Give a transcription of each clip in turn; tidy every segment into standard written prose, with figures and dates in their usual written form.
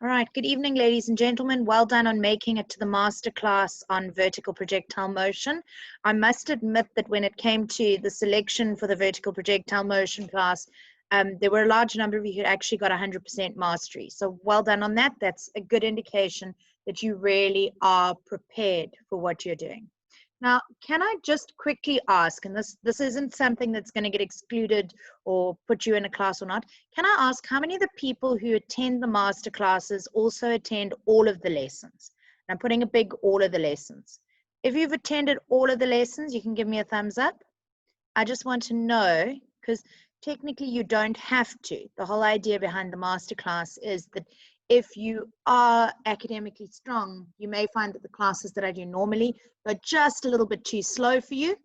All right, good evening, ladies and gentlemen. Well done on making it to the masterclass on vertical projectile motion. I must admit that when it came to the selection for the vertical projectile motion class, there were a large number of you who actually got 100% mastery. So well done on that. That's a good indication that you really are prepared for what you're doing. Now, can I just quickly ask, and this isn't something that's going to get excluded or put you in a class or not, can I ask how many of the people who attend the master classes also attend all of the lessons? And I'm putting a big all of the lessons. If you've attended all of the lessons, you can give me a thumbs up. I just want to know, because technically you don't have to. The whole idea behind the master class is that if you are academically strong, you may find that the classes that I do normally are just a little bit too slow for you.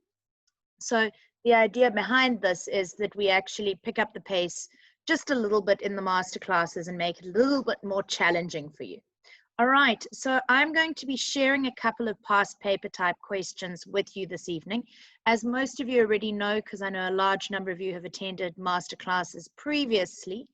So the idea behind this is that we actually pick up the pace just a little bit in the master classes and make it a little bit more challenging for you. All right, so I'm going to be sharing a couple of past paper type questions with you this evening. As most of you already know, because I know a large number of you have attended master classes previously,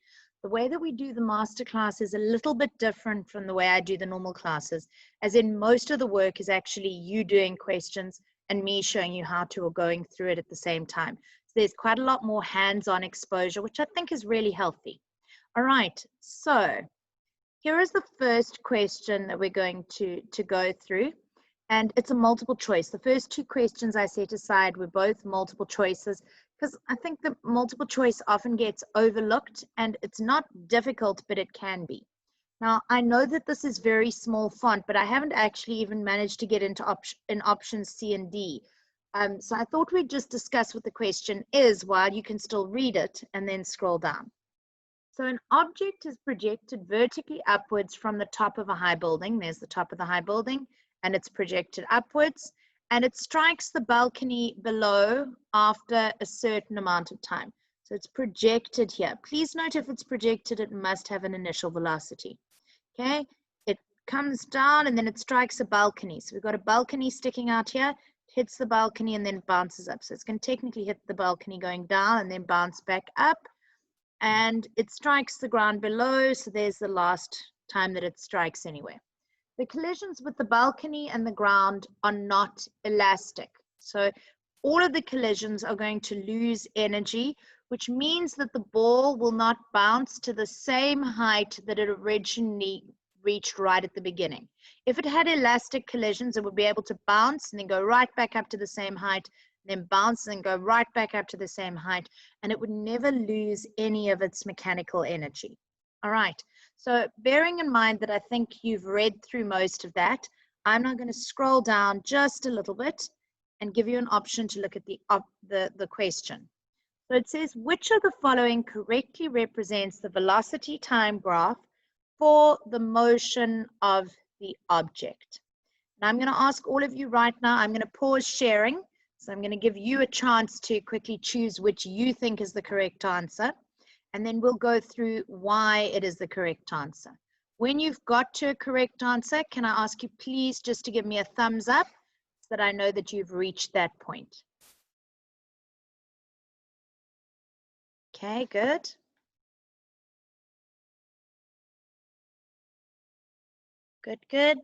the way that we do the master class is a little bit different from the way I do the normal classes, as in most of the work is actually you doing questions and me showing you how to or going through it at the same time. So there's quite a lot more hands-on exposure, which I think is really healthy. All right, so here is the first question that we're going to go through, and it's a multiple choice. The first two questions I set aside were both multiple choices because I think the multiple choice often gets overlooked, and it's not difficult, but it can be. Now, I know that this is very small font, but I haven't actually even managed to get into options C and D. So I thought we'd just discuss what the question is while you can still read it and then scroll down. So an object is projected vertically upwards from the top of a high building. There's the top of the high building, and it's projected upwards, and it strikes the balcony below after a certain amount of time. So it's projected here. Please note if it's projected, it must have an initial velocity. Okay, it comes down and then it strikes a balcony. So we've got a balcony sticking out here, hits the balcony and then bounces up. So it's going to technically hit the balcony going down and then bounce back up. And it strikes the ground below, so there's the last time that it strikes anyway. The collisions with the balcony and the ground are not elastic. So all of the collisions are going to lose energy, which means that the ball will not bounce to the same height that it originally reached right at the beginning. If it had elastic collisions, it would be able to bounce and then go right back up to the same height, then bounce and go right back up to the same height, and it would never lose any of its mechanical energy. All right, so bearing in mind that I think you've read through most of that, I'm now going to scroll down just a little bit and give you an option to look at the question. So it says, which of the following correctly represents the velocity time graph for the motion of the object? Now I'm going to ask all of you right now, I'm going to pause sharing. So I'm going to give you a chance to quickly choose which you think is the correct answer. And then we'll go through why it is the correct answer. When you've got to a correct answer, can I ask you please just to give me a thumbs up so that I know that you've reached that point? Okay, good. Good, good.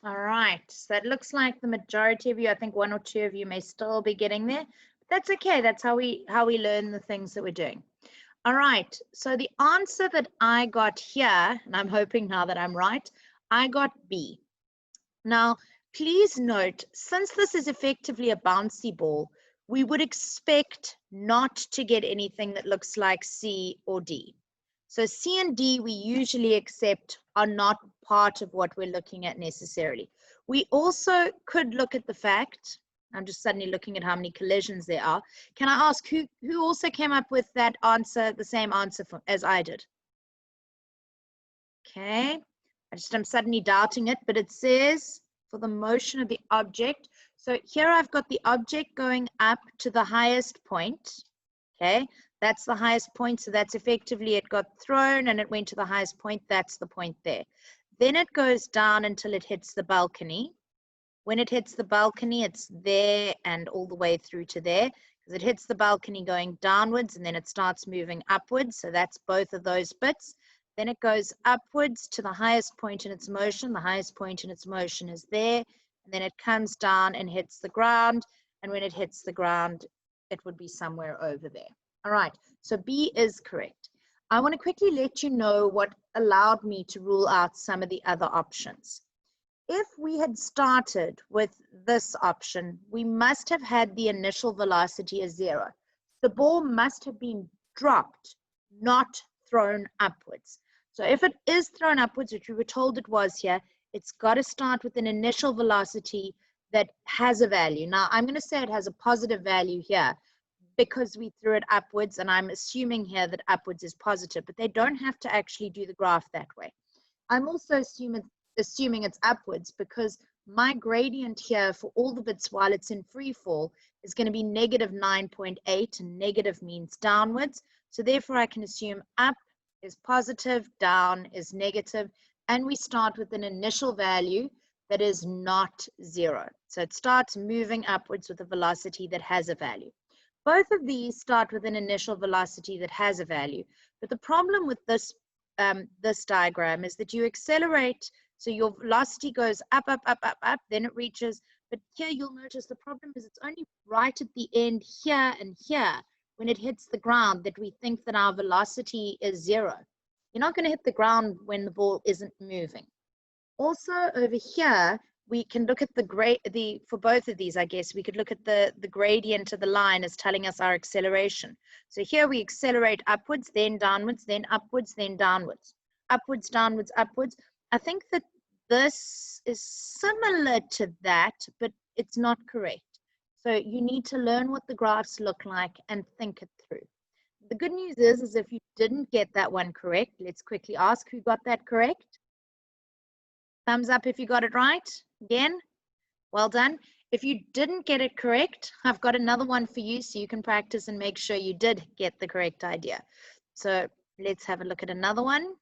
All right, so it looks like the majority of you, I think one or two of you may still be getting there, but that's okay. That's how we learn the things that we're doing. All right, so the answer that I got here, and I'm hoping now that I'm right, I got B. Now, please note, since this is effectively a bouncy ball, we would expect not to get anything that looks like C or D. So C and D we usually accept are not part of what we're looking at necessarily. We also could look at the fact, I'm just suddenly looking at how many collisions there are. Can I ask who also came up with that answer, the same answer as I did? Okay, I'm suddenly doubting it, but it says for the motion of the object. So here I've got the object going up to the highest point. Okay, that's the highest point. So that's effectively it got thrown and it went to the highest point. That's the point there. Then it goes down until it hits the balcony. When it hits the balcony, it's there and all the way through to there because it hits the balcony going downwards and then it starts moving upwards. So that's both of those bits. Then it goes upwards to the highest point in its motion. The highest point in its motion is there. And then it comes down and hits the ground. And when it hits the ground, it would be somewhere over there. All right, so B is correct. I want to quickly let you know what allowed me to rule out some of the other options. If we had started with this option, we must have had the initial velocity as 0. The ball must have been dropped, not thrown upwards. So if it is thrown upwards, which we were told it was here, it's got to start with an initial velocity that has a value. Now, I'm going to say it has a positive value here because we threw it upwards, and I'm assuming here that upwards is positive, but they don't have to actually do the graph that way. I'm also assuming it's upwards because my gradient here for all the bits while it's in free fall is going to be negative 9.8, and negative means downwards. So therefore I can assume up is positive, down is negative, and we start with an initial value that is not 0. So it starts moving upwards with a velocity that has a value. Both of these start with an initial velocity that has a value, but the problem with this diagram is that you accelerate, so your velocity goes up, up, up, up, up, then it reaches, but here you'll notice the problem is it's only right at the end here and here when it hits the ground that we think that our velocity is 0. You're not going to hit the ground when the ball isn't moving. Also over here, we can look at for both of these, I guess, we could look at the gradient of the line as telling us our acceleration. So here we accelerate upwards, then downwards, then upwards, then downwards. Upwards, downwards, upwards. I think that this is similar to that, but it's not correct. So you need to learn what the graphs look like and think it through. The good news is if you didn't get that one correct, let's quickly ask who got that correct. Thumbs up if you got it right. Again, well done. If you didn't get it correct, I've got another one for you so you can practice and make sure you did get the correct idea. So let's have a look at another one.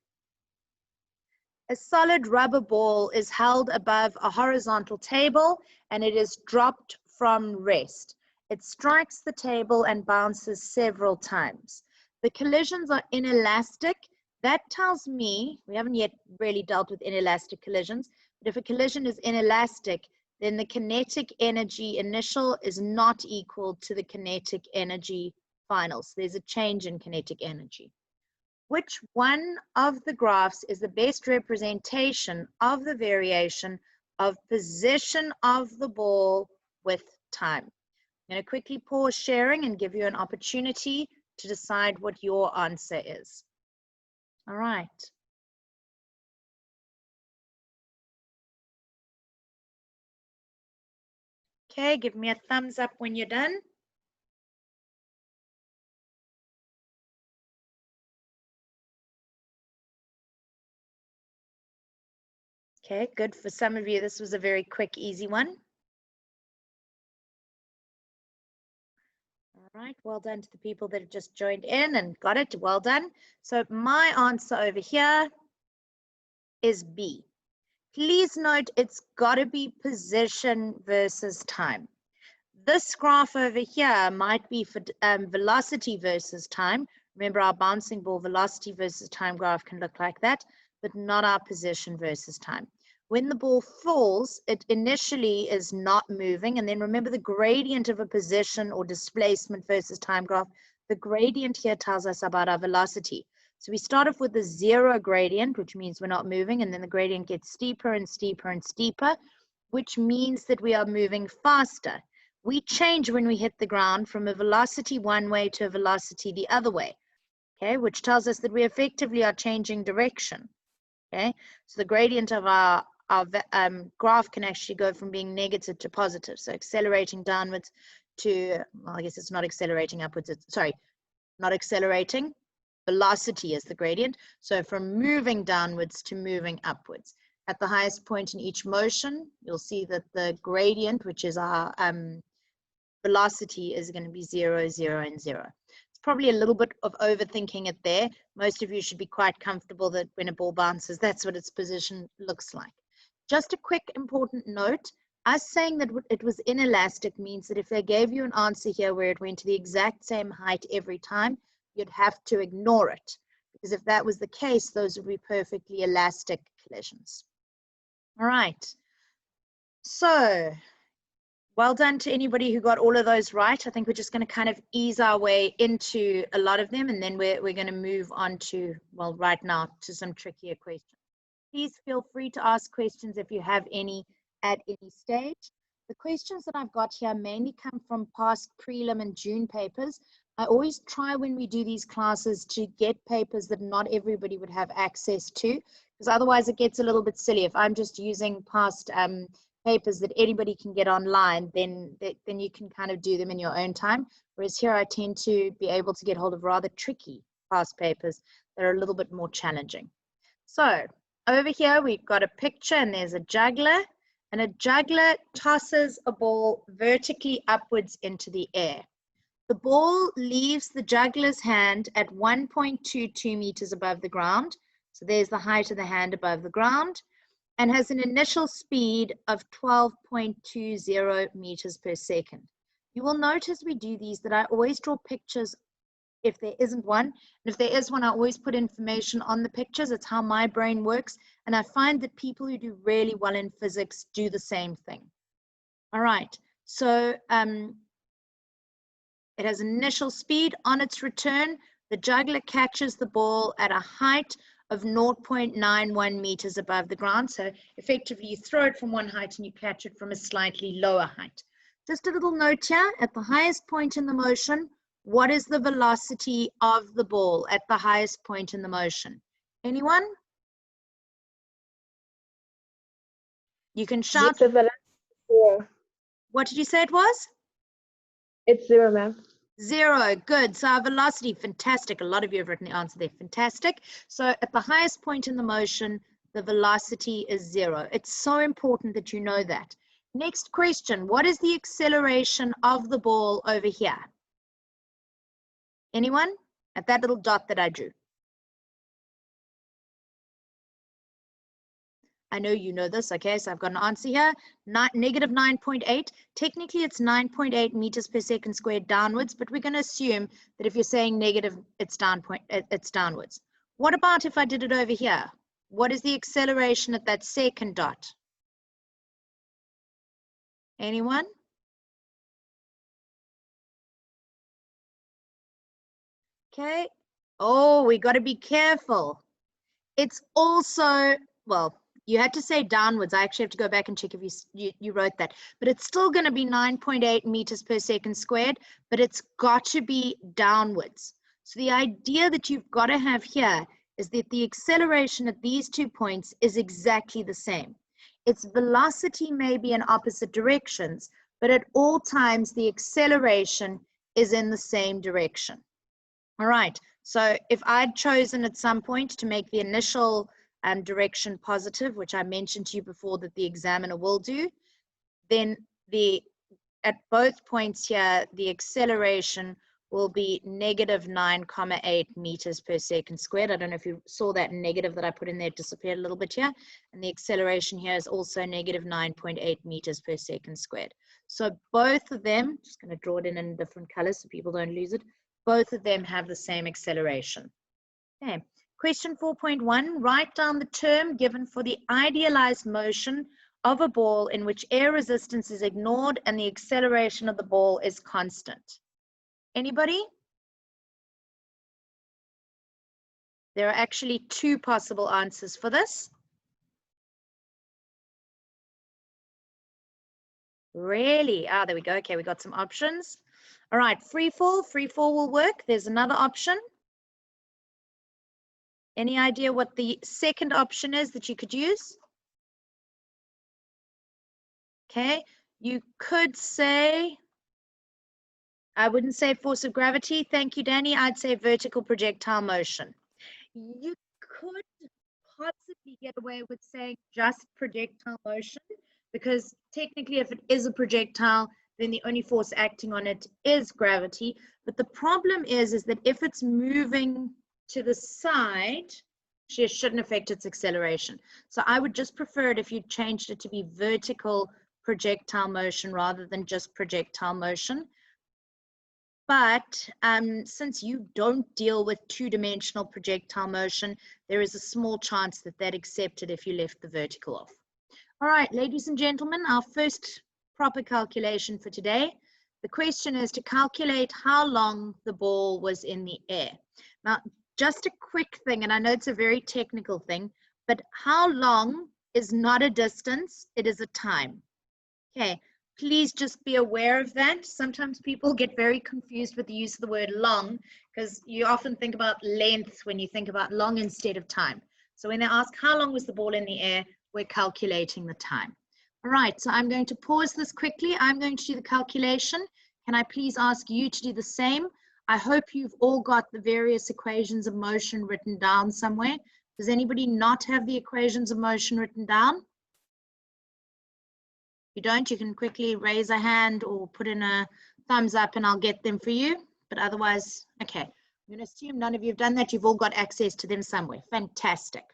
A solid rubber ball is held above a horizontal table and it is dropped from rest. It strikes the table and bounces several times. The collisions are inelastic. That tells me, we haven't yet really dealt with inelastic collisions, but if a collision is inelastic, then the kinetic energy initial is not equal to the kinetic energy final. So there's a change in kinetic energy. Which one of the graphs is the best representation of the variation of position of the ball with time? I'm going to quickly pause sharing and give you an opportunity to decide what your answer is. All right. Okay, give me a thumbs up when you're done. Okay, good. For some of you, this was a very quick, easy one. All right, well done to the people that have just joined in and got it. Well done. So my answer over here is B. Please note it's got to be position versus time. This graph over here might be for velocity versus time. Remember, our bouncing ball velocity versus time graph can look like that, but not our position versus time. When the ball falls, it initially is not moving. And then remember the gradient of a position or displacement versus time graph. The gradient here tells us about our velocity. So we start off with a 0 gradient, which means we're not moving. And then the gradient gets steeper and steeper and steeper, which means that we are moving faster. We change when we hit the ground from a velocity one way to a velocity the other way, okay, which tells us that we effectively are changing direction, okay? So the gradient of our graph can actually go from being negative to positive. So accelerating downwards to, well, I guess it's not accelerating upwards. Sorry, not accelerating. Velocity is the gradient. So from moving downwards to moving upwards. At the highest point in each motion, you'll see that the gradient, which is our velocity, is going to be 0, 0, and 0. It's probably a little bit of overthinking it there. Most of you should be quite comfortable that when a ball bounces, that's what its position looks like. Just a quick important note, Us saying that it was inelastic means that if they gave you an answer here where it went to the exact same height every time, you'd have to ignore it. Because if that was the case, those would be perfectly elastic collisions. All right. So, well done to anybody who got all of those right. I think we're just going to kind of ease our way into a lot of them, and then we're going to move on to, well, right now, to some trickier questions. Please feel free to ask questions if you have any at any stage. The questions that I've got here mainly come from past prelim and June papers. I always try when we do these classes to get papers that not everybody would have access to, because otherwise it gets a little bit silly. If I'm just using past papers that anybody can get online, then you can kind of do them in your own time. Whereas here I tend to be able to get hold of rather tricky past papers that are a little bit more challenging. So over here we've got a picture and there's a juggler, and a juggler tosses a ball vertically upwards into the air. The ball leaves the juggler's hand at 1.22 meters above the ground. So there's the height of the hand above the ground, and has an initial speed of 12.20 meters per second. You will notice we do these that I always draw pictures if there isn't one. And if there is one, I always put information on the pictures. It's how my brain works. And I find that people who do really well in physics do the same thing. All right, so it has initial speed. On its return, the juggler catches the ball at a height of 0.91 meters above the ground. So effectively you throw it from one height and you catch it from a slightly lower height. Just a little note here, at the highest point in the motion, what is the velocity of the ball at the highest point in the motion? Anyone? You can shout. The velocity is 0. What did you say it was? It's 0, ma'am. 0, good. So our velocity, fantastic. A lot of you have written the answer there, fantastic. So at the highest point in the motion, the velocity is 0. It's so important that you know that. Next question, what is the acceleration of the ball over here? Anyone? At that little dot that I drew. I know you know this, okay, so I've got an answer here, negative 9.8. Technically, it's 9.8 meters per second squared downwards, but we're going to assume that if you're saying negative, it's downwards. What about if I did it over here? What is the acceleration at that second dot? Anyone? Okay. Oh, we got to be careful. It's also, well, you had to say downwards. I actually have to go back and check if you wrote that. But it's still going to be 9.8 meters per second squared, but it's got to be downwards. So the idea that you've got to have here is that the acceleration at these 2 points is exactly the same. Its velocity may be in opposite directions, but at all times the acceleration is in the same direction. All right, so if I'd chosen at some point to make the initial direction positive, which I mentioned to you before that the examiner will do, then at both points here, the acceleration will be negative 9.8 meters per second squared. I don't know if you saw that negative that I put in there, disappeared a little bit here. And the acceleration here is also negative 9.8 meters per second squared. So both of them, just going to draw it in different colors so people don't lose it, both of them have the same acceleration. Okay. Question 4.1, write down the term given for the idealized motion of a ball in which air resistance is ignored and the acceleration of the ball is constant. Anybody? There are actually 2 possible answers for this. Really? Ah, there we go. Okay, we got some options. All right, free fall will work. There's another option. Any idea what the second option is that you could use? Okay, you could say, I wouldn't say force of gravity. Thank you, Danny. I'd say vertical projectile motion. You could possibly get away with saying just projectile motion, because technically if it is a projectile, then the only force acting on it is gravity. But the problem is that if it's moving to the side, it shouldn't affect its acceleration. So I would just prefer it if you changed it to be vertical projectile motion rather than just projectile motion. But since you don't deal with two-dimensional projectile motion, there is a small chance that that accepted if you left the vertical off. All right, ladies and gentlemen, our first proper calculation for today. The question is to calculate how long the ball was in the air. Now, just a quick thing, and I know it's a very technical thing, but how long is not a distance, it is a time. Okay, please just be aware of that. Sometimes people get very confused with the use of the word long because you often think about length when you think about long instead of time. So when they ask how long was the ball in the air, we're calculating the time. All right, so I'm going to pause this quickly. I'm going to do the calculation. Can I please ask you to do the same? I hope you've all got the various equations of motion written down somewhere. Does anybody not have the equations of motion written down? If you don't, you can quickly raise a hand or put in a thumbs up and I'll get them for you. But otherwise, okay. I'm going to assume none of you have done that. You've all got access to them somewhere. Fantastic.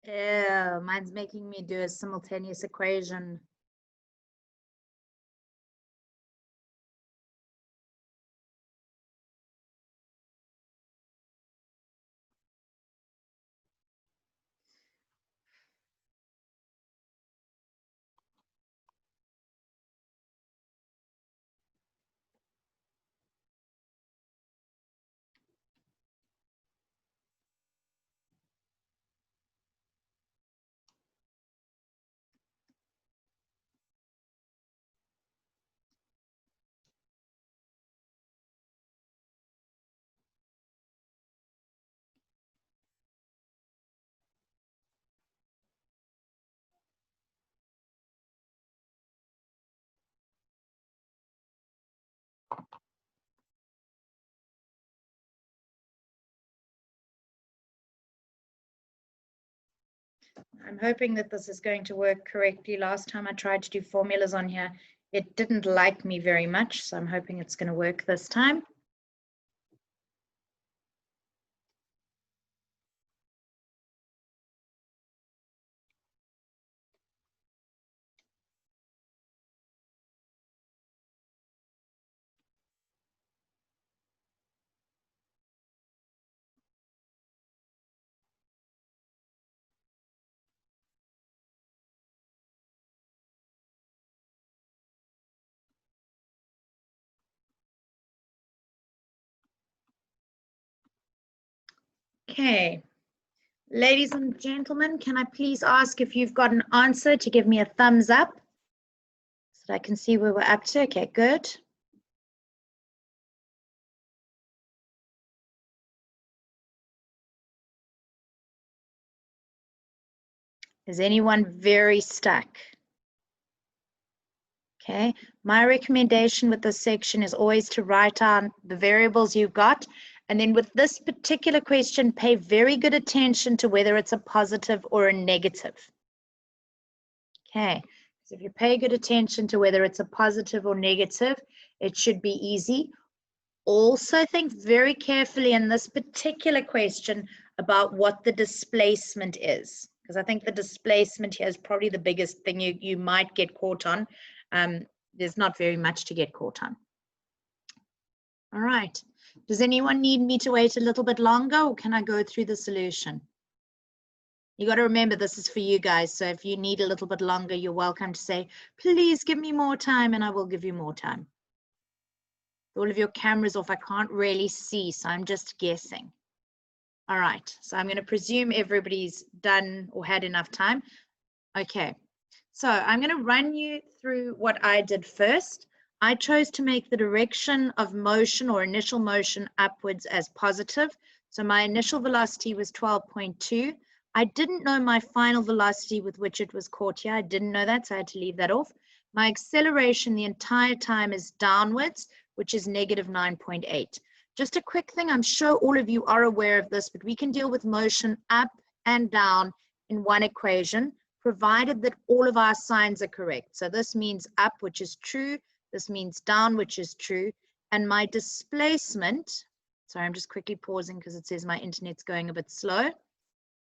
Yeah, mine's making me do a simultaneous equation. I'm hoping that this is going to work correctly. Last time I tried to do formulas on here, it didn't like me very much, so I'm hoping it's going to work this time. Okay, ladies and gentlemen, can I please ask if you've got an answer to give me a thumbs up so that I can see where we're up to? Okay, good. Is anyone very stuck? Okay, my recommendation with this section is always to write down the variables you've got. And then with this particular question, pay very good attention to whether it's a positive or a negative. Okay, so if you pay good attention to whether it's a positive or negative, it should be easy. Also think very carefully in this particular question about what the displacement is, because I think the displacement here is probably the biggest thing you might get caught on. There's not very much to get caught on. All right. Does anyone need me to wait a little bit longer, or can I go through the solution? You got to remember this is for you guys. So if you need a little bit longer, you're welcome to say, please give me more time, and I will give you more time. All of your cameras off, I can't really see, so I'm just guessing. All right, so I'm going to presume everybody's done or had enough time. Okay, so I'm going to run you through what I did first. I chose to make the direction of motion or initial motion upwards as positive. So my initial velocity was 12.2. I didn't know my final velocity with which it was caught here. I didn't know that, so I had to leave that off. My acceleration the entire time is downwards, which is negative 9.8. Just a quick thing, I'm sure all of you are aware of this, but we can deal with motion up and down in one equation, provided that all of our signs are correct. So this means up, which is true. This means down, which is true. And my displacement, sorry, I'm just quickly pausing because it says my internet's going a bit slow.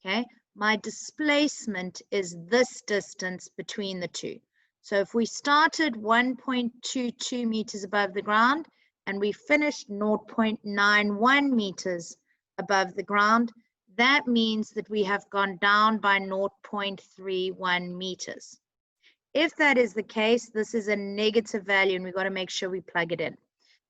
Okay, my displacement is this distance between the two. So if we started 1.22 meters above the ground and we finished 0.91 meters above the ground, that means that we have gone down by 0.31 meters. If that is the case, this is a negative value and we've got to make sure we plug it in.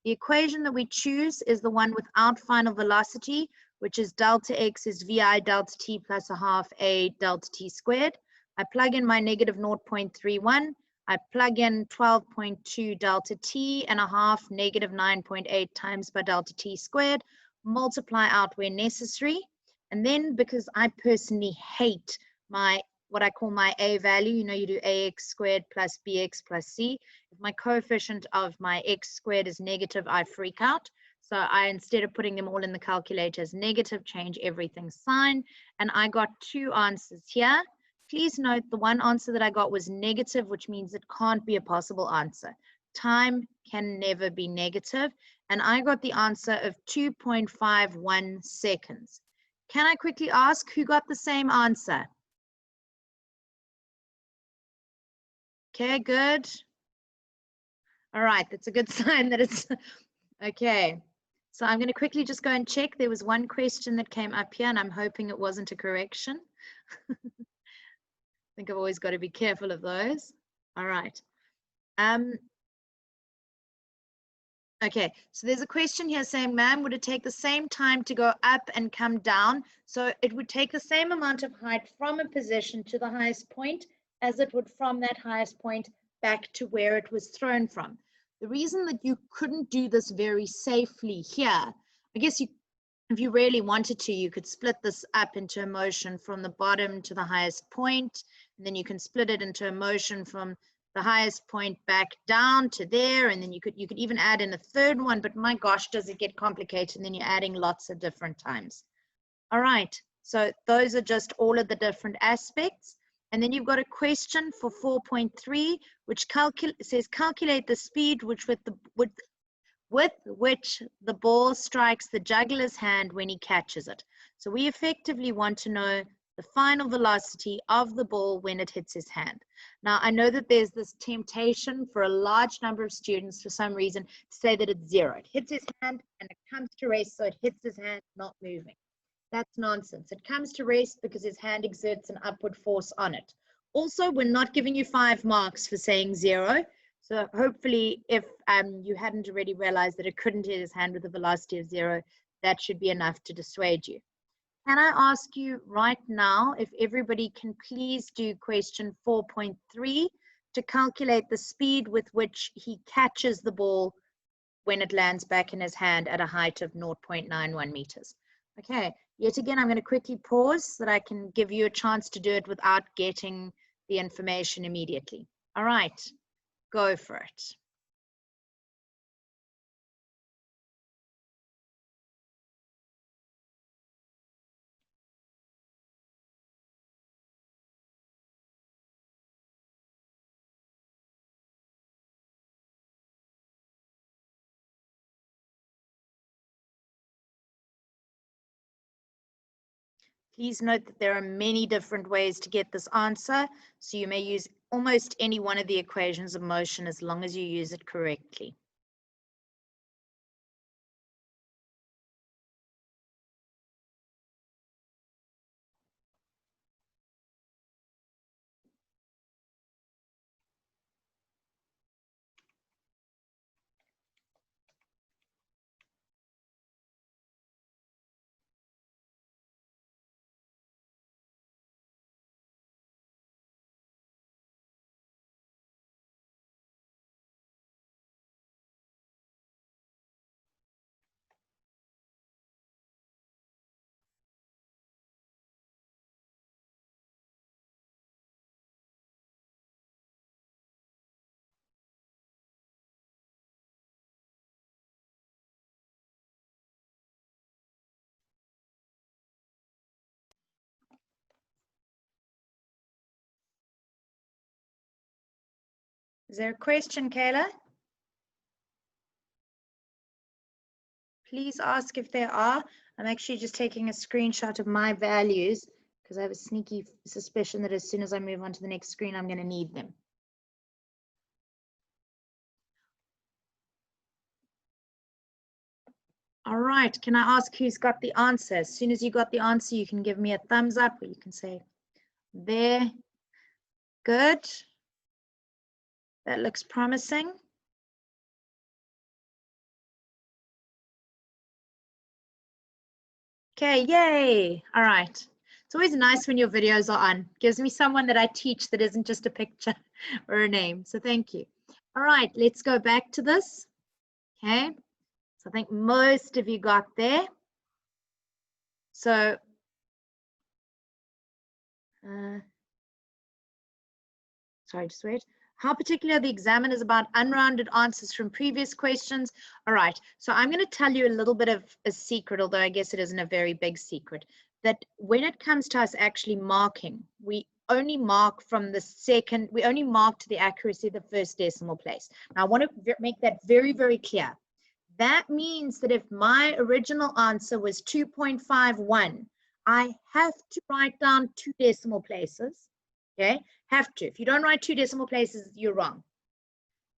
The equation that we choose is the one without final velocity, which is delta x is vi delta t plus a half a delta t squared. I plug in my negative 0.31. I plug in 12.2 delta t and a half negative 9.8 times by delta t squared, multiply out where necessary. And then because I personally hate my what I call my a value, you know, you do ax squared plus bx plus c. If my coefficient of my x squared is negative, I freak out. So I, instead of putting them all in the calculator as negative, change everything sign. And I got two answers here. Please note the one answer that I got was negative, which means it can't be a possible answer. Time can never be negative. And I got the answer of 2.51 seconds. Can I quickly ask who got the same answer? Okay, good. All right, that's a good sign that it's okay. So I'm going to quickly just go and check. There was one question that came up here, and I'm hoping it wasn't a correction. I think I've always got to be careful of those. All right. Okay, so there's a question here saying, ma'am, would it take the same time to go up and come down? So it would take the same amount of height from a position to the highest point as it would from that highest point back to where it was thrown from. The reason that you couldn't do this very safely here, I guess if you really wanted to, you could split this up into a motion from the bottom to the highest point, and then you can split it into a motion from the highest point back down to there, and then you could even add in a third one, but my gosh, does it get complicated, and then you're adding lots of different times. All right, so those are just all of the different aspects. And then you've got a question for 4.3, which says calculate the speed with which the ball strikes the juggler's hand when he catches it. So we effectively want to know the final velocity of the ball when it hits his hand. Now, I know that there's this temptation for a large number of students for some reason to say that it's zero. It hits his hand and it comes to rest, so it hits his hand, not moving. That's nonsense. It comes to rest because his hand exerts an upward force on it. Also, we're not giving you 5 marks for saying zero. So hopefully, if you hadn't already realized that it couldn't hit his hand with a velocity of 0, that should be enough to dissuade you. Can I ask you right now if everybody can please do question 4.3 to calculate the speed with which he catches the ball when it lands back in his hand at a height of 0.91 meters. Okay, yet again, I'm going to quickly pause so that I can give you a chance to do it without getting the information immediately. All right, go for it. Please note that there are many different ways to get this answer, so you may use almost any one of the equations of motion as long as you use it correctly. Is there a question, Kayla? Please ask if there are. I'm actually just taking a screenshot of my values because I have a sneaky suspicion that as soon as I move on to the next screen, I'm going to need them. All right, can I ask who's got the answer? As soon as you got the answer, you can give me a thumbs up or you can say, there, good. That looks promising. Okay, yay. All right. It's always nice when your videos are on. Gives me someone that I teach that isn't just a picture or a name. So thank you. All right, let's go back to this. Okay. So I think most of you got there. So sorry, just wait. How particular are the examiners about unrounded answers from previous questions? All right, so I'm going to tell you a little bit of a secret, although I guess it isn't a very big secret, that when it comes to us actually marking, we only mark from the second, we only mark to the accuracy of the first decimal place. Now, I want to make that very, very clear. That means that if my original answer was 2.51, I have to write down 2 decimal places. Okay, have to. If you don't write 2 decimal places, you're wrong.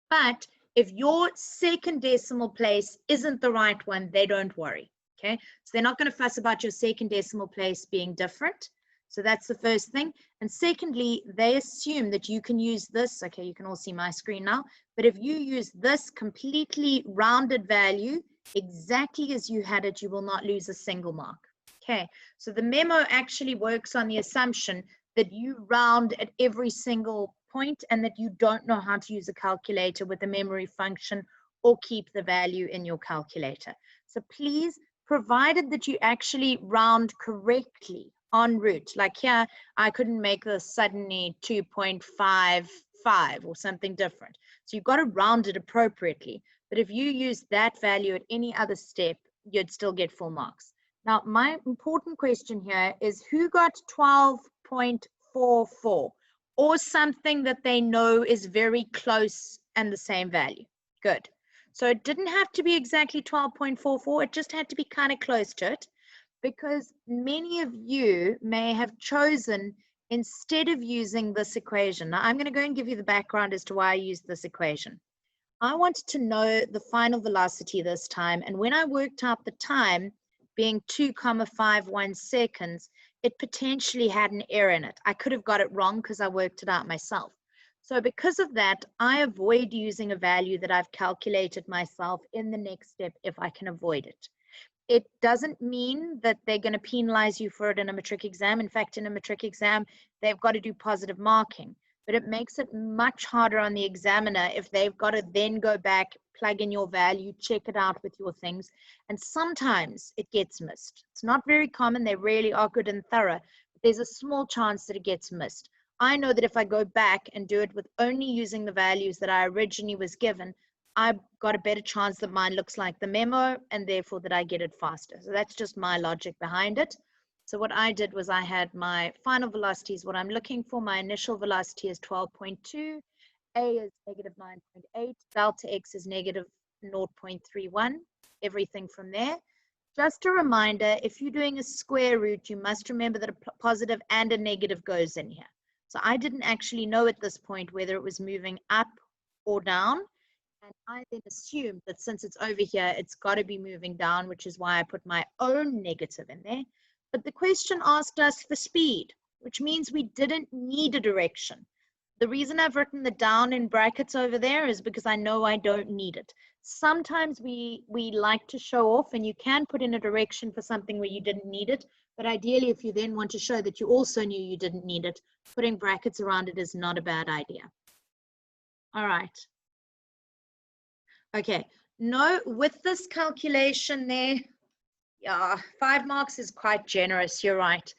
But if your second decimal place isn't the right one, they don't worry. Okay, so they're not going to fuss about your second decimal place being different. So that's the first thing. And secondly, they assume that you can use this. Okay, you can all see my screen now. But if you use this completely rounded value exactly as you had it, you will not lose a single mark. Okay, so the memo actually works on the assumption that you round at every single point and that you don't know how to use a calculator with a memory function or keep the value in your calculator. So please, provided that you actually round correctly en route, like here, I couldn't make this suddenly 2.55 or something different. So you've got to round it appropriately. But if you use that value at any other step, you'd still get full marks. Now, my important question here is who got 12.44 or something that they know is very close and the same value? Good. So it didn't have to be exactly 12.44. It just had to be kind of close to it, because many of you may have chosen, instead of using this equation. Now, I'm going to go and give you the background as to why I used this equation. I wanted to know the final velocity this time, and when I worked out the time, being 2,51 seconds, it potentially had an error in it. I could have got it wrong because I worked it out myself. So because of that, I avoid using a value that I've calculated myself in the next step if I can avoid it. It doesn't mean that they're going to penalize you for it in a matric exam. In fact, in a matric exam, they've got to do positive marking. But it makes it much harder on the examiner if they've got to then go back, plug in your value, check it out with your things. And sometimes it gets missed. It's not very common. They really are good and thorough. But there's a small chance that it gets missed. I know that if I go back and do it with only using the values that I originally was given, I've got a better chance that mine looks like the memo and therefore that I get it faster. So that's just my logic behind it. So what I did was I had my final velocities, what I'm looking for. My initial velocity is 12.2, A is negative 9.8, delta X is negative 0.31, everything from there. Just a reminder, if you're doing a square root, you must remember that a positive and a negative goes in here. So I didn't actually know at this point whether it was moving up or down. And I then assumed that since it's over here, it's got to be moving down, which is why I put my own negative in there. But the question asked us for speed, which means we didn't need a direction. The reason I've written the down in brackets over there is because I know I don't need it. Sometimes we like to show off, and you can put in a direction for something where you didn't need it. But ideally, if you then want to show that you also knew you didn't need it, putting brackets around it is not a bad idea. All right. Okay, no, with this calculation there, yeah, 5 marks is quite generous, you're right.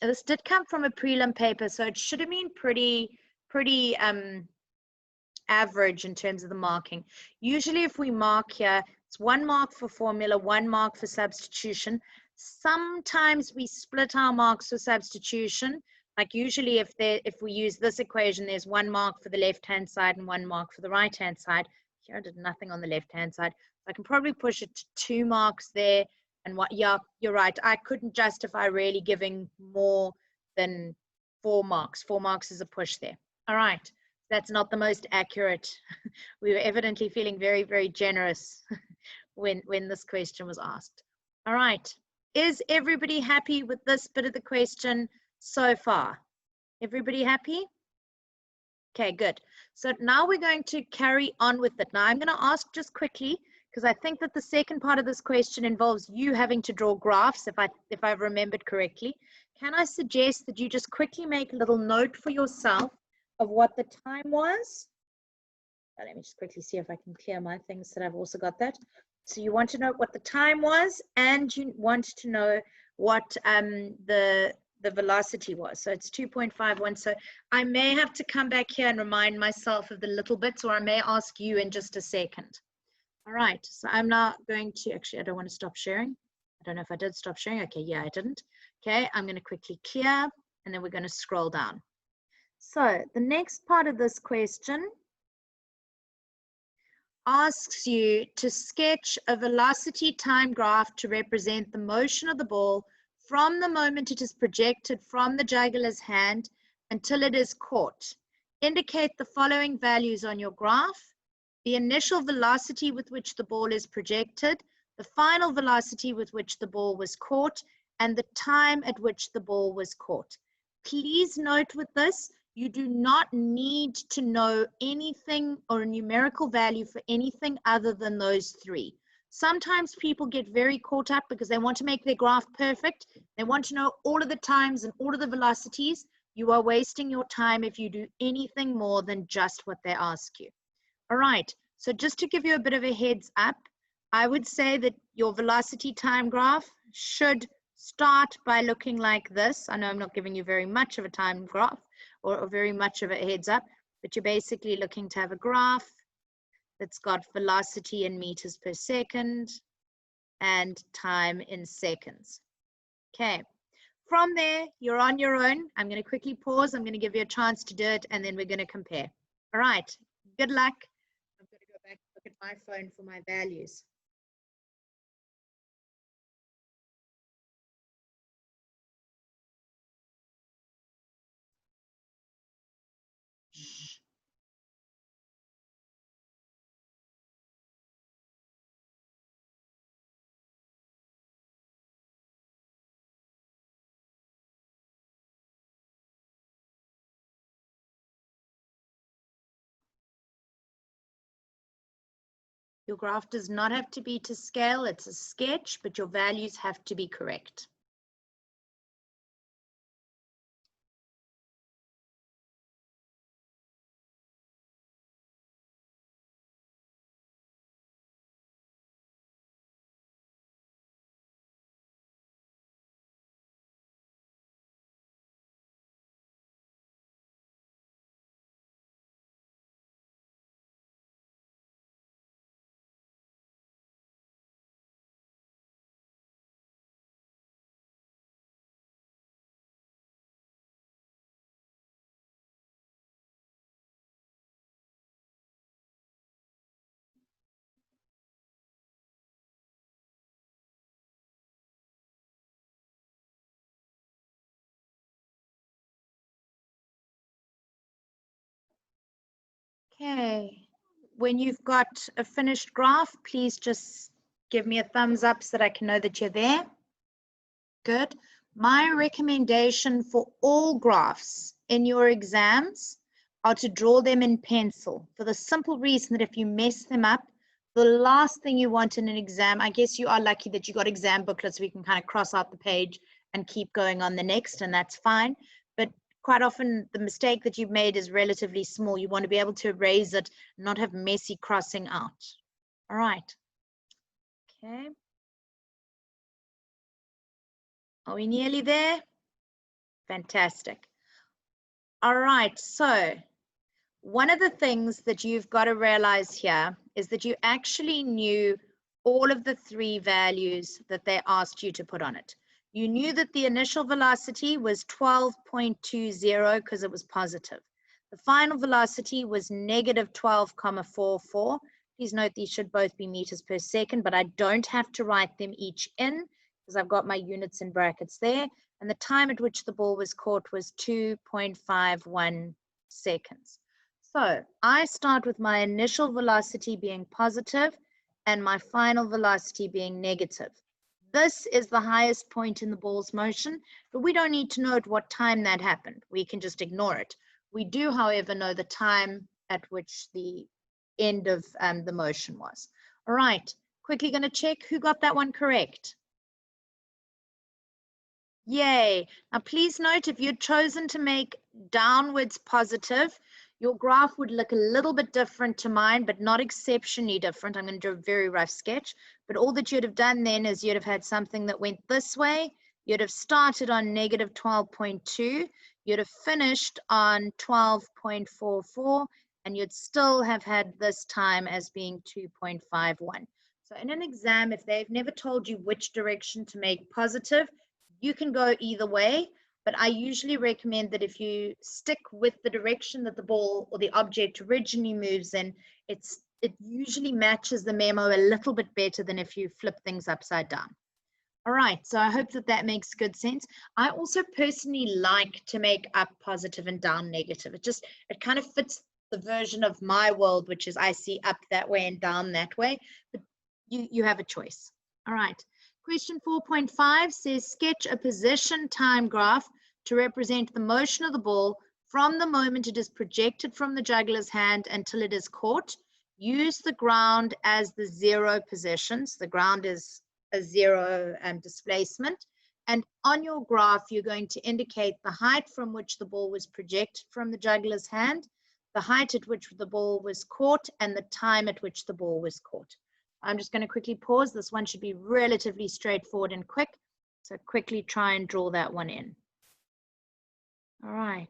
This did come from a prelim paper, so it should have been pretty average in terms of the marking. Usually if we mark here, it's 1 mark for formula, 1 mark for substitution. Sometimes we split our marks for substitution, Like usually if we use this equation, there's 1 mark for the left-hand side and 1 mark for the right-hand side. Here I did nothing on the left-hand side. So I can probably push it to 2 marks there. And what, yeah, you're right. I couldn't justify really giving more than 4 marks. 4 marks is a push there. All right. That's not the most accurate. We were evidently feeling very, very generous when this question was asked. All right. Is everybody happy with this bit of the question so far? Everybody happy? Okay, good. So now we're going to carry on with it. Now I'm going to ask just quickly, because I think that the second part of this question involves you having to draw graphs, if I've remembered correctly. Can I suggest that you just quickly make a little note for yourself of what the time was? Let me just quickly see if I can clear my things that I've also got that. So you want to know what the time was, and you want to know what the velocity was. So it's 2.51. So I may have to come back here and remind myself of the little bits, or I may ask you in just a second. All right, so I'm now going to, actually, I don't want to stop sharing. I don't know if I did stop sharing. Okay, yeah, I didn't. Okay, I'm going to quickly clear, and then we're going to scroll down. So the next part of this question asks you to sketch a velocity time graph to represent the motion of the ball from the moment it is projected from the juggler's hand until it is caught. Indicate the following values on your graph: the initial velocity with which the ball is projected, the final velocity with which the ball was caught, and the time at which the ball was caught. Please note with this, you do not need to know anything or a numerical value for anything other than those three. Sometimes people get very caught up because they want to make their graph perfect. They want to know all of the times and all of the velocities. You are wasting your time if you do anything more than just what they ask you. All right, so just to give you a bit of a heads up, I would say that your velocity time graph should start by looking like this. I know I'm not giving you very much of a time graph or very much of a heads up, but you're basically looking to have a graph that's got velocity in meters per second and time in seconds. Okay, from there, you're on your own. I'm going to quickly pause. I'm going to give you a chance to do it, and then we're going to compare. All right, good luck. I'm going to go back and look at my phone for my values. Your graph does not have to be to scale. It's a sketch, but your values have to be correct. Okay, when you've got a finished graph, please just give me a thumbs up so that I can know that you're there. Good. My recommendation for all graphs in your exams are to draw them in pencil, for the simple reason that if you mess them up, the last thing you want in an exam, I guess you are lucky that you got exam booklets so we can kind of cross out the page and keep going on the next, and that's fine. But quite often the mistake that you've made is relatively small. You want to be able to erase it, not have messy crossing out. All right. Okay. Are we nearly there? Fantastic. All right, so one of the things that you've got to realize here is that you actually knew all of the three values that they asked you to put on it. You knew that the initial velocity was 12.20 because it was positive. The final velocity was negative 12.44. Please note these should both be meters per second, but I don't have to write them each in because I've got my units in brackets there. And the time at which the ball was caught was 2.51 seconds. So I start with my initial velocity being positive and my final velocity being negative. This is the highest point in the ball's motion, but we don't need to know at what time that happened. We can just ignore it. We do, however, know the time at which the end of the motion was. All right, quickly going to check who got that one correct. Yay. Now, please note, if you'd chosen to make downwards positive, your graph would look a little bit different to mine, but not exceptionally different. I'm going to do a very rough sketch, but all that you'd have done then is you'd have had something that went this way. You'd have started on negative 12.2. You'd have finished on 12.44, and you'd still have had this time as being 2.51. So in an exam, if they've never told you which direction to make positive, you can go either way, but I usually recommend that if you stick with the direction that the ball or the object originally moves in, it usually matches the memo a little bit better than if you flip things upside down. All right, so I hope that that makes good sense. I also personally like to make up positive and down negative. It kind of fits the version of my world, which is I see up that way and down that way, but you have a choice. All right. Question 4.5 says sketch a position time graph to represent the motion of the ball from the moment it is projected from the juggler's hand until it is caught. Use the ground as the zero positions. The ground is a zero displacement. And on your graph, you're going to indicate the height from which the ball was projected from the juggler's hand, the height at which the ball was caught, and the time at which the ball was caught. I'm just going to quickly pause. This one should be relatively straightforward and quick. So quickly try and draw that one in. All right.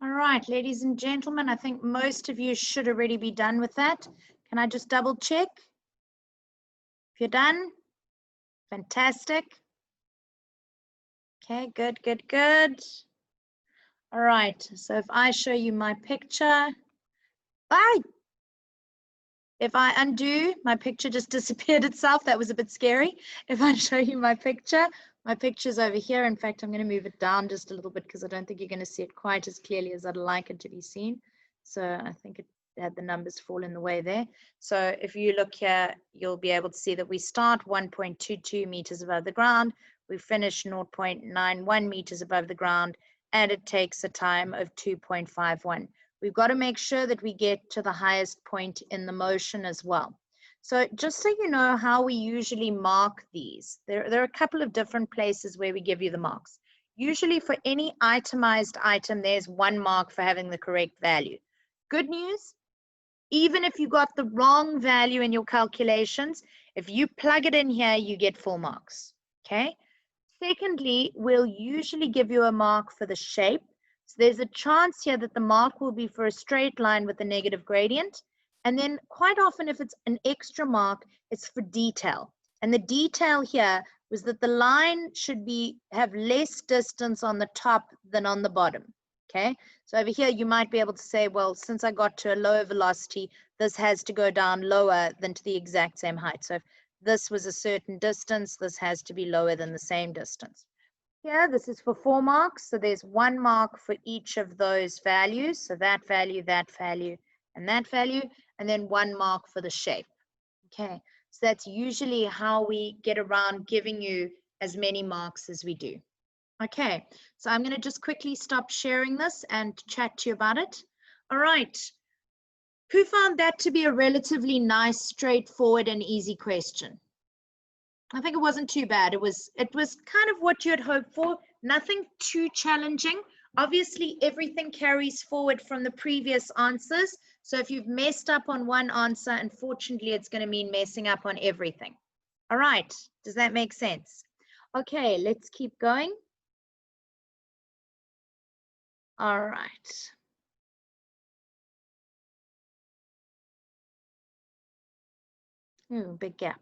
All right, ladies and gentlemen, I think most of you should already be done with that. Can I just double check? If you're done, fantastic. Okay, good, good, good. All right, so if I show you my picture, if I undo, my picture just disappeared itself. That was a bit scary. If I show you my picture's over here. In fact, I'm going to move it down just a little bit because I don't think you're going to see it quite as clearly as I'd like it to be seen. So I think it had the numbers fall in the way there. So if you look here, you'll be able to see that we start 1.22 meters above the ground. We finish 0.91 meters above the ground, and it takes a time of 2.51. We've got to make sure that we get to the highest point in the motion as well. So just so you know how we usually mark these, there are a couple of different places where we give you the marks. Usually for any itemized item, there's one mark for having the correct value. Good news, even if you got the wrong value in your calculations, if you plug it in here, you get full marks, okay? Secondly, we'll usually give you a mark for the shape. So there's a chance here that the mark will be for a straight line with a negative gradient. And then quite often if it's an extra mark, it's for detail. And the detail here was that the line should have less distance on the top than on the bottom. Okay, so over here you might be able to say, well, since I got to a lower velocity, this has to go down lower than to the exact same height. So if this was a certain distance, this has to be lower than the same distance. Here, this is for 4 marks. So there's 1 mark for each of those values. So that value, and that value, and then 1 mark for the shape. Okay, so that's usually how we get around giving you as many marks as we do. Okay, so I'm going to just quickly stop sharing this and chat to you about it. All right. Who found that to be a relatively nice, straightforward, and easy question? I think it wasn't too bad. It was kind of what you had hoped for. Nothing too challenging. Obviously, everything carries forward from the previous answers. So if you've messed up on one answer, unfortunately, it's going to mean messing up on everything. All right. Does that make sense? Okay, let's keep going. All right. Ooh, big gap.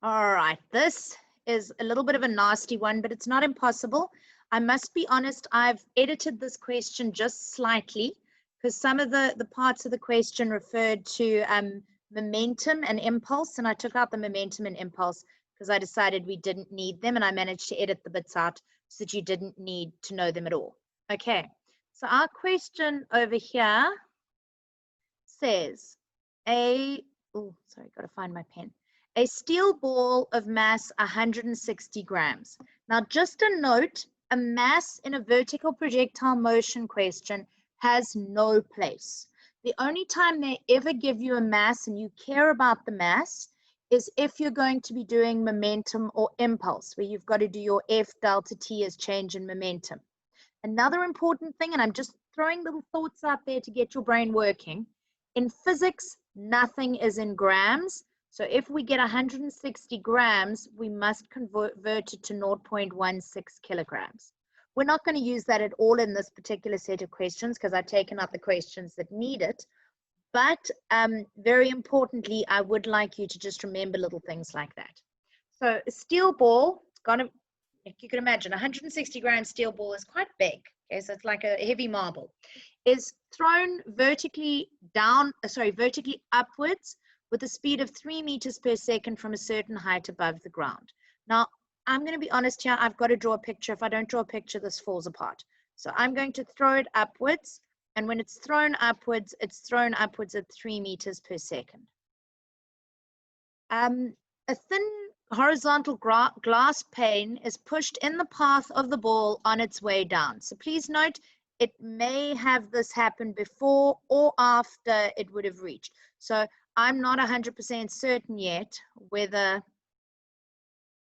All right, this is a little bit of a nasty one, but it's not impossible. I must be honest, I've edited this question just slightly because some of the parts of the question referred to momentum and impulse, and I took out the momentum and impulse because I decided we didn't need them, and I managed to edit the bits out so that you didn't need to know them at all. Okay, so our question over here says oh, sorry, got to find my pen. A steel ball of mass 160 grams. Now, just a note, a mass in a vertical projectile motion question has no place. The only time they ever give you a mass and you care about the mass is if you're going to be doing momentum or impulse, where you've got to do your F delta T as change in momentum. Another important thing, and I'm just throwing little thoughts out there to get your brain working, in physics, nothing is in grams. So if we get 160 grams, we must convert it to 0.16 kilograms. We're not going to use that at all in this particular set of questions because I've taken out the questions that need it. But very importantly, I would like you to just remember little things like that. So a steel ball, it's going to, if you can imagine, 160 gram steel ball is quite big. Okay, so it's like a heavy marble. Is thrown vertically upwards with a speed of 3 meters per second from a certain height above the ground. Now, I'm going to be honest here, I've got to draw a picture. If I don't draw a picture, this falls apart. So I'm going to throw it upwards, and when it's thrown upwards at 3 meters per second. A thin horizontal glass pane is pushed in the path of the ball on its way down. So please note, it may have this happen before or after it would have reached. So I'm not 100% certain yet whether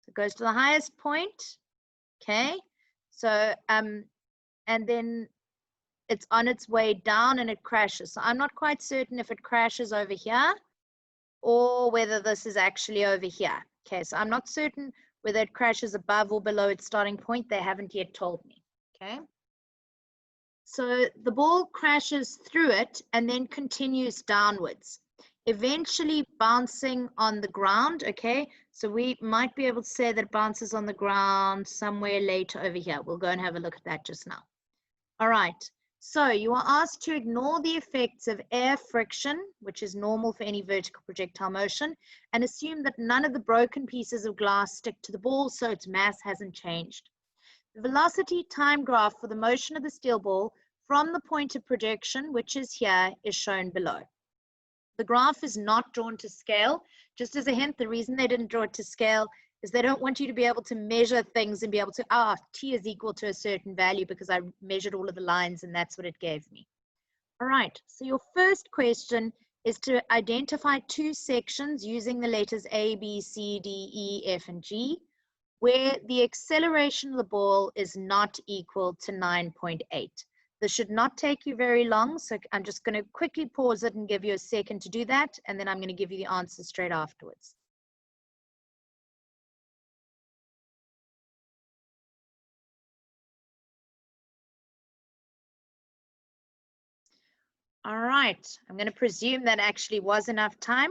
it goes to the highest point. Okay, so and then it's on its way down and it crashes. So I'm not quite certain if it crashes over here or whether this is actually over here. Okay, so I'm not certain whether it crashes above or below its starting point. They haven't yet told me. Okay. So the ball crashes through it and then continues downwards, eventually bouncing on the ground. Okay, so we might be able to say that it bounces on the ground somewhere later over here. We'll go and have a look at that just now. All right, so you are asked to ignore the effects of air friction, which is normal for any vertical projectile motion, and assume that none of the broken pieces of glass stick to the ball, so its mass hasn't changed. The velocity time graph for the motion of the steel ball from the point of projection, which is here, is shown below. The graph is not drawn to scale. Just as a hint, the reason they didn't draw it to scale is they don't want you to be able to measure things and be able to, t is equal to a certain value because I measured all of the lines and that's what it gave me. All right, so your first question is to identify 2 sections using the letters A, B, C, D, E, F, and G, where the acceleration of the ball is not equal to 9.8. This should not take you very long, so I'm just going to quickly pause it and give you a second to do that, and then I'm going to give you the answer straight afterwards. All right, I'm going to presume that actually was enough time.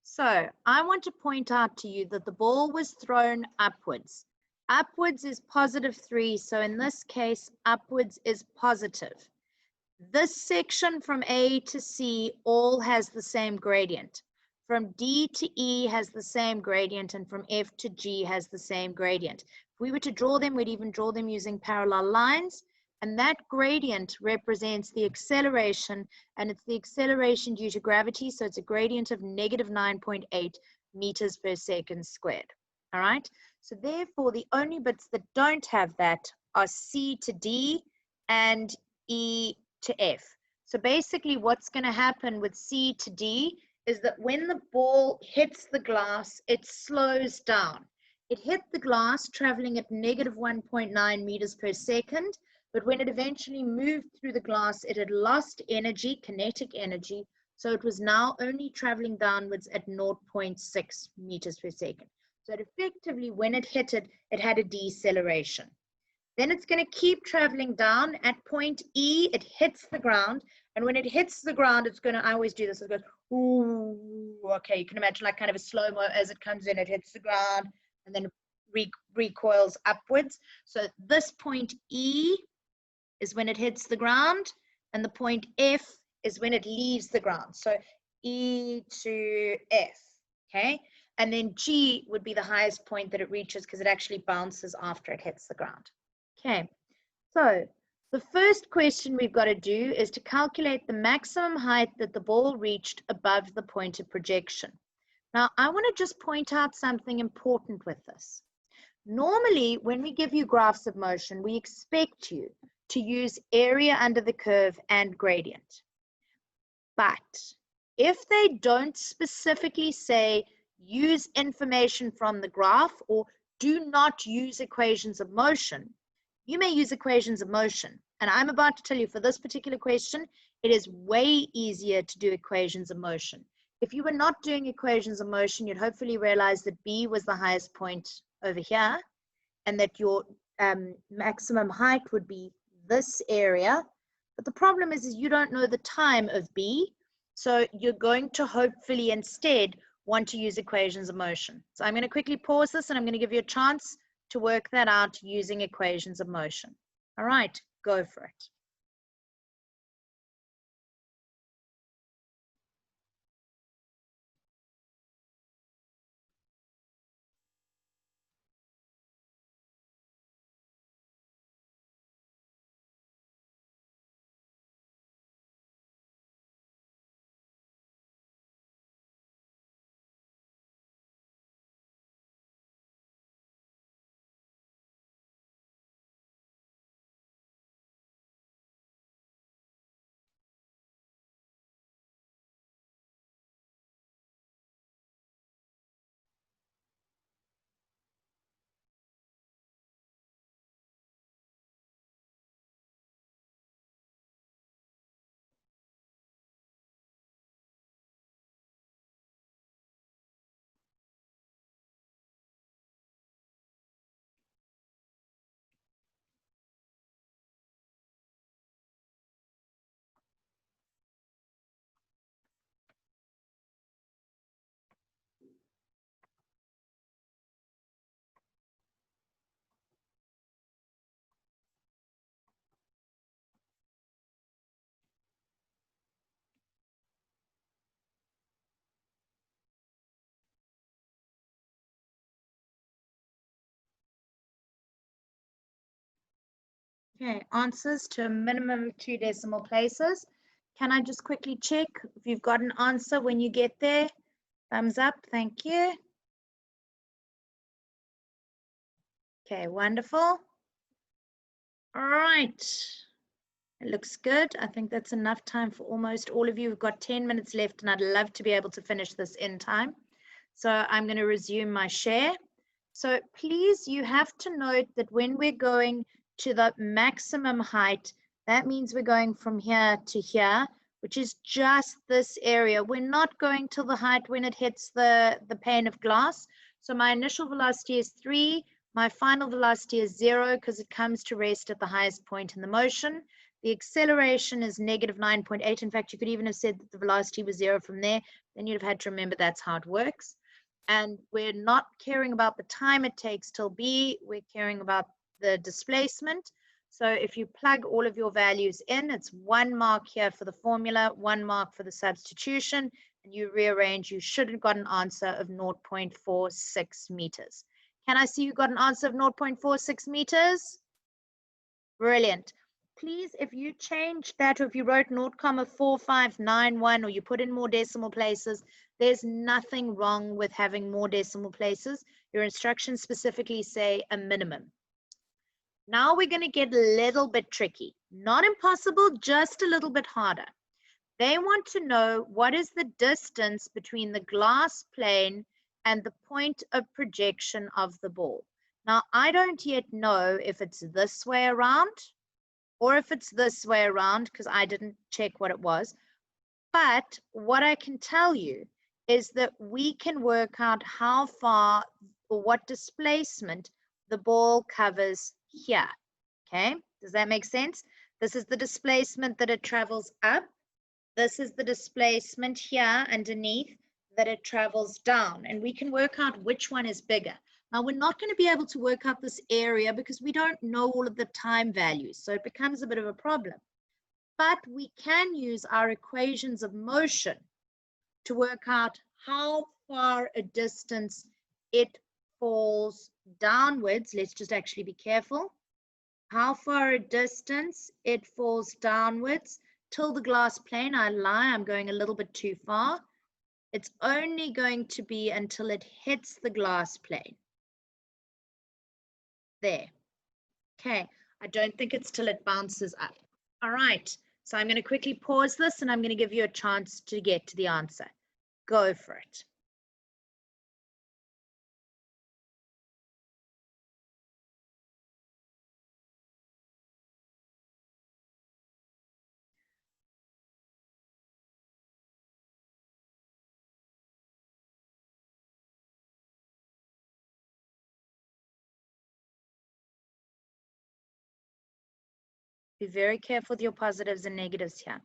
So I want to point out to you that the ball was thrown upwards. Upwards is +3, so in this case, upwards is positive. This section from A to C all has the same gradient. From D to E has the same gradient, and from F to G has the same gradient. If we were to draw them, we'd even draw them using parallel lines, and that gradient represents the acceleration, and it's the acceleration due to gravity, so it's a gradient of -9.8 meters per second squared. All right, so therefore the only bits that don't have that are C to D and E to F. So basically what's going to happen with C to D is that when the ball hits the glass, it slows down. It hit the glass traveling at -1.9 meters per second, but when it eventually moved through the glass, it had lost energy, kinetic energy, so it was now only traveling downwards at 0.6 meters per second. So it effectively, when it hit it, it had a deceleration. Then it's going to keep traveling down. At point E, it hits the ground. And when it hits the ground, it's going to, I always do this, it goes, ooh, okay, you can imagine like kind of a slow-mo as it comes in, it hits the ground, and then recoils upwards. So this point E is when it hits the ground, and the point F is when it leaves the ground. So E to F, okay? And then G would be the highest point that it reaches because it actually bounces after it hits the ground. Okay, so the first question we've got to do is to calculate the maximum height that the ball reached above the point of projection. Now, I want to just point out something important with this. Normally, when we give you graphs of motion, we expect you to use area under the curve and gradient. But if they don't specifically say use information from the graph or do not use equations of motion, you may use equations of motion. And I'm about to tell you for this particular question, it is way easier to do equations of motion. If you were not doing equations of motion, you'd hopefully realize that B was the highest point over here and that your maximum height would be this area. But the problem is you don't know the time of B. So you're going to hopefully instead want to use equations of motion. So I'm going to quickly pause this and I'm going to give you a chance to work that out using equations of motion. All right, go for it. Okay, answers to a minimum of 2 decimal places. Can I just quickly check if you've got an answer when you get there? Thumbs up, thank you. Okay, wonderful. All right, it looks good. I think that's enough time for almost all of you. We've got 10 minutes left and I'd love to be able to finish this in time. So I'm going to resume my share. So please, you have to note that when we're going to the maximum height, that means we're going from here to here, which is just this area. We're not going to the height when it hits the pane of glass. So my initial velocity is 3. My final velocity is 0 because it comes to rest at the highest point in the motion. The acceleration is negative 9.8. In fact, you could even have said that the velocity was 0 from there. Then you'd have had to remember that's how it works. And we're not caring about the time it takes till B. We're caring about the displacement. So if you plug all of your values in, it's 1 mark here for the formula, 1 mark for the substitution, and you rearrange, you should have got an answer of 0.46 meters. Can I see you got an answer of 0.46 meters? Brilliant. Please, if you change that, or if you wrote 0.4591, or you put in more decimal places, there's nothing wrong with having more decimal places. Your instructions specifically say a minimum. Now we're going to get a little bit tricky. Not impossible, just a little bit harder. They want to know what is the distance between the glass plane and the point of projection of the ball. Now, I don't yet know if it's this way around or if it's this way around because I didn't check what it was. But what I can tell you is that we can work out how far or what displacement the ball covers here. Okay, does that make sense? This is the displacement that it travels up. This is the displacement here underneath that it travels down. And we can work out which one is bigger. Now, we're not going to be able to work out this area because we don't know all of the time values. So it becomes a bit of a problem. But we can use our equations of motion to work out how far a distance it falls downwards. Let's just actually be careful. How far a distance it falls downwards till the glass plane. I lie, I'm going a little bit too far. It's only going to be until it hits the glass plane. There. Okay, I don't think it's till it bounces up. All right, so I'm going to quickly pause this and I'm going to give you a chance to get to the answer. Go for it. Be very careful with your positives and negatives here.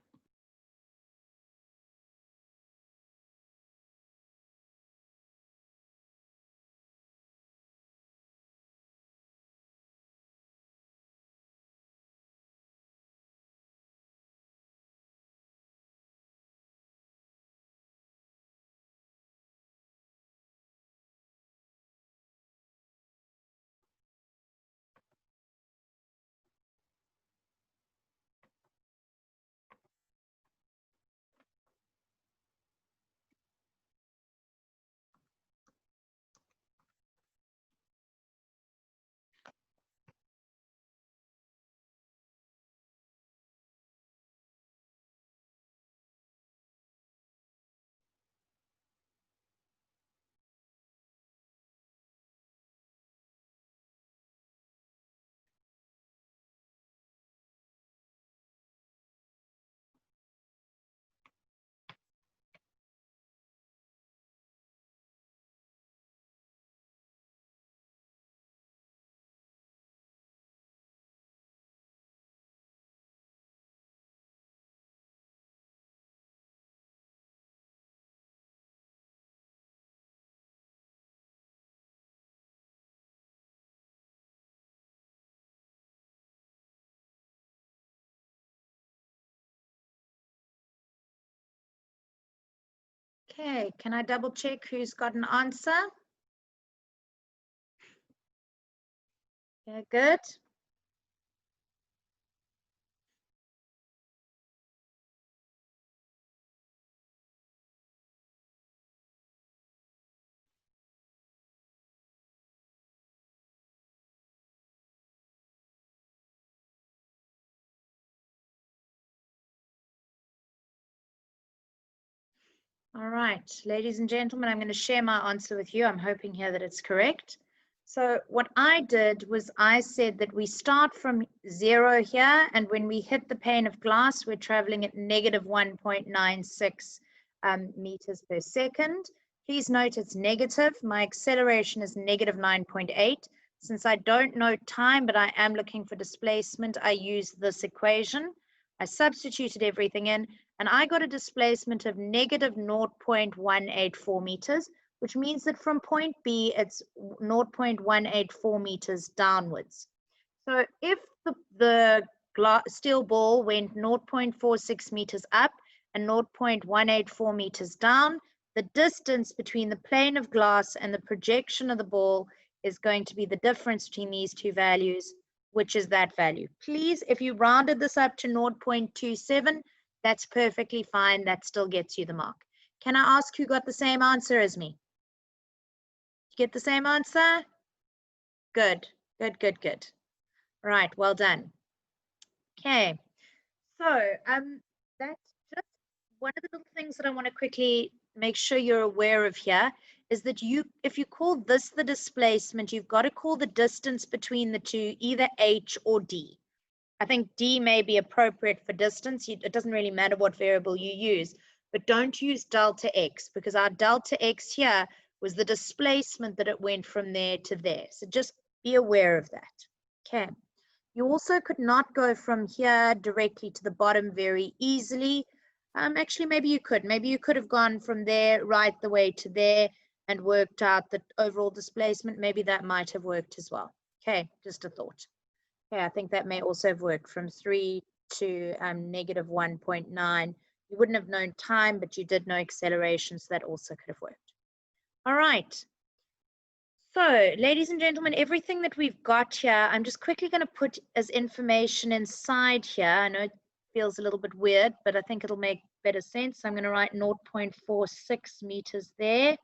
Okay, can I double check who's got an answer? Yeah, good. All right, ladies and gentlemen, I'm going to share my answer with you. I'm hoping here that it's correct. So what I did was I said that we start from 0 here, and when we hit the pane of glass, we're traveling at negative 1.96 meters per second. Please note it's negative. My acceleration is negative 9.8. Since I don't know time, but I am looking for displacement, I use this equation. I substituted everything in, and I got a displacement of negative 0.184 meters, which means that from point B, it's 0.184 meters downwards. So if the steel ball went 0.46 meters up and 0.184 meters down, the distance between the plane of glass and the projection of the ball is going to be the difference between these two values, which is that value. Please, if you rounded this up to 0.27, that's perfectly fine. That still gets you the mark. Can I ask who got the same answer as me? You get the same answer? Good, good, good, good. Right, well done. Okay, so that's just one of the little things that I want to quickly make sure you're aware of here is that if you call this the displacement, you've got to call the distance between the two either h or d. I think d may be appropriate for distance. It doesn't really matter what variable you use, but don't use delta x because our delta x here was the displacement that it went from there to there. So just be aware of that. Okay. You also could not go from here directly to the bottom very easily. Actually, maybe you could. Maybe you could have gone from there right the way to there and worked out the overall displacement. Maybe that might have worked as well. Okay, just a thought. Okay, I think that may also have worked from 3 to negative 1.9. You wouldn't have known time, but you did know acceleration, so that also could have worked. All right. So, ladies and gentlemen, everything that we've got here, I'm just quickly going to put as information inside here. I know it feels a little bit weird, but I think it'll make better sense. I'm going to write 0.46 meters there.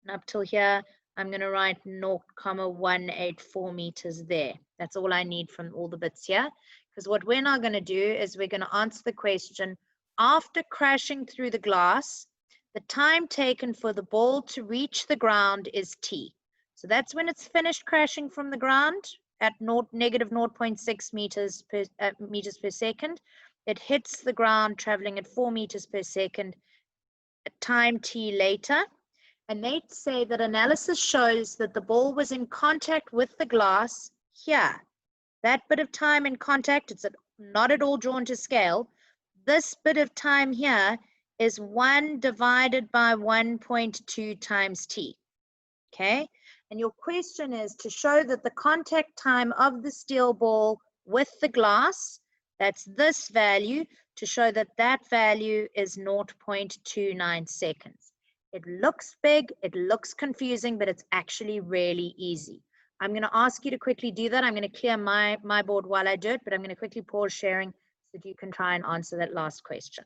And up till here, I'm going to write 0.184 meters there. That's all I need from all the bits here. Because what we're now going to do is we're going to answer the question, after crashing through the glass, the time taken for the ball to reach the ground is t. So that's when it's finished crashing from the ground at negative 0.6 meters per second. It hits the ground traveling at 4 meters per second, time t later. And they say that analysis shows that the ball was in contact with the glass here. That bit of time in contact, it's not at all drawn to scale. This bit of time here is 1 divided by 1.2 times t. Okay? And your question is to show that the contact time of the steel ball with the glass, that's this value, to show that that value is 0.29 seconds. It looks big, it looks confusing, but it's actually really easy. I'm going to ask you to quickly do that. I'm going to clear my board while I do it, but I'm going to quickly pause sharing so that you can try and answer that last question.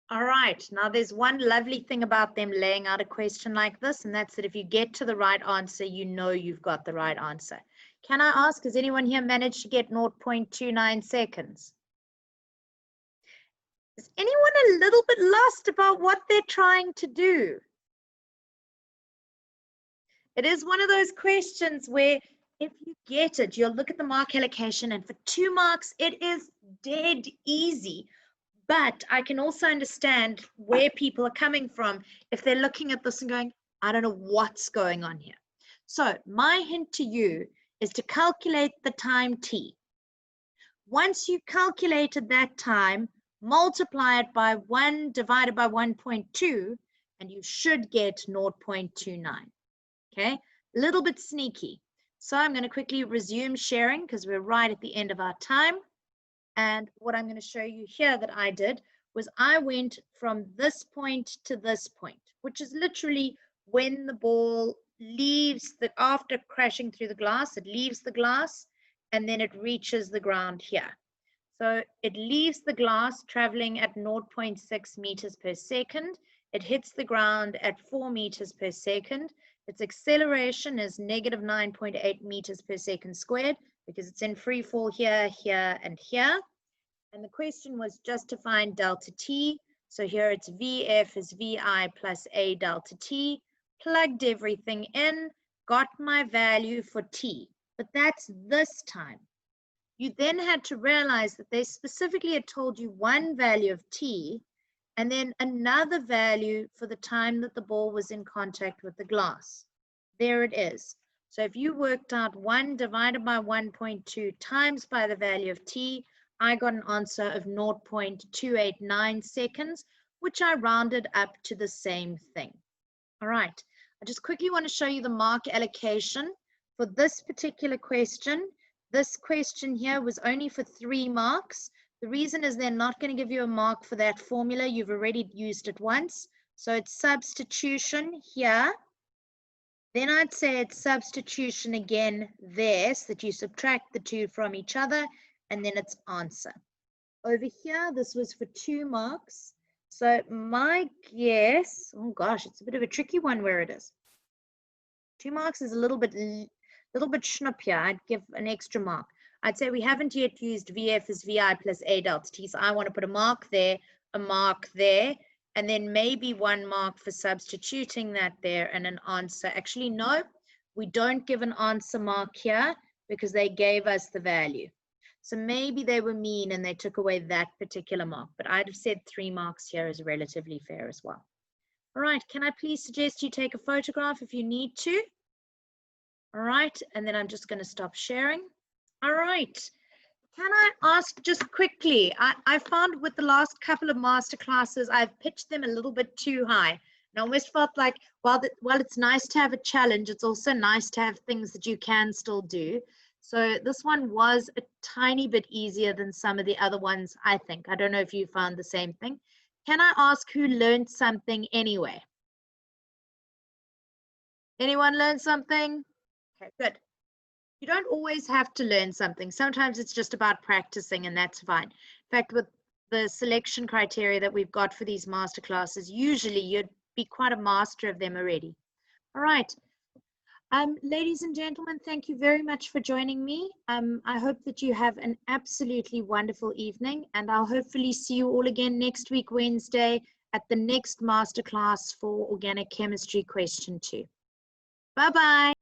All right, now there's one lovely thing about them laying out a question like this, and that's that if you get to the right answer, you know you've got the right answer. Can I ask, has anyone here managed to get 0.29 seconds? Is anyone a little bit lost about what they're trying to do? It is one of those questions where if you get it, you'll look at the mark allocation, and for 2 marks, it is dead easy. But I can also understand where people are coming from if they're looking at this and going, I don't know what's going on here. So my hint to you is to calculate the time t. Once you calculated that time, multiply it by 1 divided by 1.2, and you should get 0.29. Okay, a little bit sneaky. So I'm going to quickly resume sharing because we're right at the end of our time. And what I'm going to show you here that I did was I went from this point to this point, which is literally when the ball leaves after crashing through the glass, it leaves the glass and then it reaches the ground here. So it leaves the glass traveling at 0.6 meters per second. It hits the ground at 4 meters per second. Its acceleration is negative 9.8 meters per second squared because it's in free fall here, here, and here. And the question was just to find delta t. So here it's VF is VI plus A delta t. Plugged everything in, got my value for t. But that's this time. You then had to realize that they specifically had told you one value of t and then another value for the time that the ball was in contact with the glass. There it is. So if you worked out 1 divided by 1.2 times by the value of t, I got an answer of 0.289 seconds, which I rounded up to the same thing. All right, I just quickly want to show you the mark allocation for this particular question. This question here was only for 3 marks. The reason is they're not going to give you a mark for that formula. You've already used it once. So it's substitution here. Then I'd say it's substitution again there, so that you subtract the 2 from each other, and then it's answer. Over here, this was for 2 marks. So my guess, oh gosh, it's a bit of a tricky one where it is. 2 marks is a little bit schnup here. I'd give an extra mark. I'd say we haven't yet used VF as VI plus A delta t, so I want to put a mark there, and then maybe 1 mark for substituting that there and an answer. Actually, no, we don't give an answer mark here because they gave us the value. So maybe they were mean and they took away that particular mark, but I'd have said 3 marks here is relatively fair as well. All right, can I please suggest you take a photograph if you need to? All right, and then I'm just going to stop sharing. All right. Can I ask just quickly, I found with the last couple of master classes, I've pitched them a little bit too high. And I almost felt like, while it's nice to have a challenge, it's also nice to have things that you can still do. So this one was a tiny bit easier than some of the other ones, I think. I don't know if you found the same thing. Can I ask who learned something anyway? Anyone learn something? Okay, good. You don't always have to learn something. Sometimes it's just about practicing, and that's fine. In fact, with the selection criteria that we've got for these master classes, usually you'd be quite a master of them already. All right. Ladies and gentlemen, thank you very much for joining me. I hope that you have an absolutely wonderful evening, and I'll hopefully see you all again next week, Wednesday, at the next master class for organic chemistry question 2. Bye-bye.